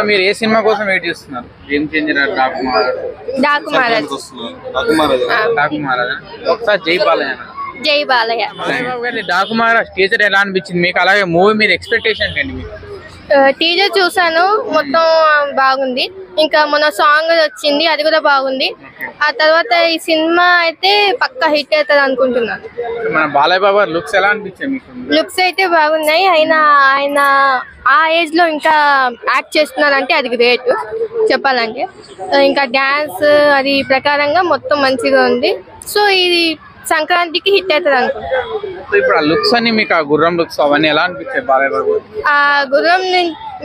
So మీరు ఏ cinema కోసం wait చేస్తున్నారు? Game changer, Daaku Maharaj. ఒకసారి జై బాలయ్య. జై బాలయ్య. డాకు మహారాజ్ టీజర్ ఎలా అనిపించింది మీకు? అలాగే మూవీ మీద ఎక్స్పెక్టేషన్ ఏంటి మీకు? టీజర్ చూసాను, మొత్తం బాగుంది. ఇంకా మొన్న సాంగ్ వచ్చింది, అది కూడా బాగుంది. ఆ తర్వాత ఈ సినిమా అయితే పక్కా హిట్ అవుతుంది అనుకుంటున్నాను. మన బాలయ్య బాబు లుక్స్ ఎలా అనిపించాయి మీకు? లుక్స్ అయితే బాగున్నాయి. ఆయన ఆ ఏజ్ లో ఇంకా యాక్ట్ చేస్తున్నారంటే అది గ్రేట్ చెప్పాలంటే. ఇంకా డాన్స్ అది ప్రకారంగా మొత్తం మంచిగా ఉంది. సో ఇది సంక్రాంతికి హిట్ అవుతుంది అనుకుంటా. ఇప్పుడు ఆ లుక్స్ అన్ని మీకు, ఆ గుర్రం లుక్స్ అవన్నీ ఎలా అనిపించాయి బాలయ్య బాబు? ఆ గుర్రం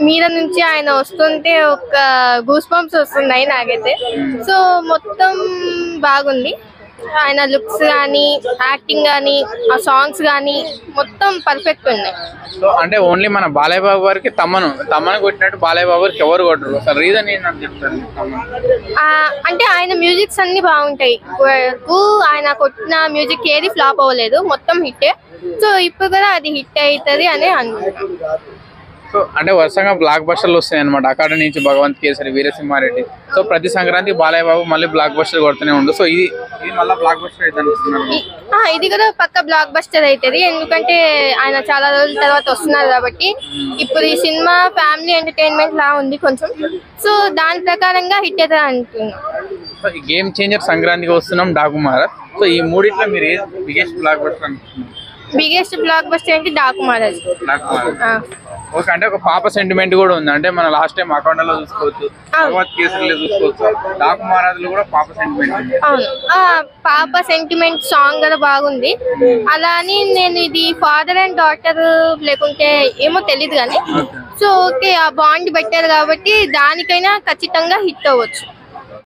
మీద నుంచి ఆయన వస్తుంటే ఒక గూస్ బంప్స్ వస్తున్నాయి నాకైతే. సో మొత్తం బాగుంది. ఆయన లుక్స్ కానీ, యాక్టింగ్ కానీ, ఆ సాంగ్స్ కానీ మొత్తం పర్ఫెక్ట్ ఉన్నాయి. సో అంటే ఓన్లీ మన బాలయ్య బాబు గారికి తమ్మను కొట్టినట్టు బాలయ్య బాబు గారికి ఎవరు కొట్టరు? అసలు రీజన్ ఏంటని చెప్తారు? అంటే ఆయన మ్యూజిక్స్ అన్ని బాగుంటాయి. ఆయన కొట్టిన మ్యూజిక్ ఏది ఫ్లాప్ అవ్వలేదు, మొత్తం హిట్టే. సో ఇప్పుడు కూడా అది హిట్ అవుతుంది అని అనుకుంటున్నాను. సో అంటే వరుసగా బ్లాక్ బస్టర్లు వస్తాయి అనమాట. అక్కడ నుంచి భగవంత్ కేసరి, వీరసింహారెడ్డి. సో ప్రతి సంక్రాంతి బాలయ్య బాబు మళ్ళీ బ్లాక్ బస్టర్ కొడుతూనే ఉండు. సో ఇది మళ్ళీ బ్లాక్ బస్టర్ అయితే అనిపిస్తున్నారు. ఇది కూడా పక్క బ్లాక్ బస్టర్ అవుతుంది, ఎందుకంటే ఆయన చాలా రోజుల తర్వాత వస్తున్నారు కాబట్టి. ఇప్పుడు ఈ సినిమా ఫ్యామిలీ ఎంటర్టైన్మెంట్ లా ఉంది కొంచెం. సో దాని ప్రకారంగా హిట్ అవుతుంది అంటున్నాం. సో ఈ గేమ్ చేంజర్, సంక్రాంతికి వస్తున్నాం, డాకు మహారాజ్. సో ఈ మూడిట్లో మీరు ఏ బిగ్గెస్ట్ బ్లాక్ బస్టర్ అనుకుంటున్నారు? బిగ్గెస్ట్ బ్లాక్ బస్టర్ ఏంటి? డాకు మహారాజ్. ఓకే, అంటే ఒక పాప సెంటిమెంట్ కూడా ఉంది. అంటే మన లాస్ట్ టైం అకౌంట్ లో చూసుకోవచ్చు, భగవత్ కేసరిలో చూసుకోవచ్చు, డాకు మహారాజ్ లో కూడా పాప సెంటిమెంట్ ఉంది. అవును, పాప సెంటిమెంట్ సాంగ్ కూడా బాగుంది. అలా అని నేను ఇది ఫాదర్ అండ్ డాటర్ లేకుంటే ఏమో తెలీదు కానీ. సో ఓకే, ఆ బాండ్ పెట్టారు కాబట్టి దానికైనా ఖచ్చితంగా హిట్ అవ్వచ్చు.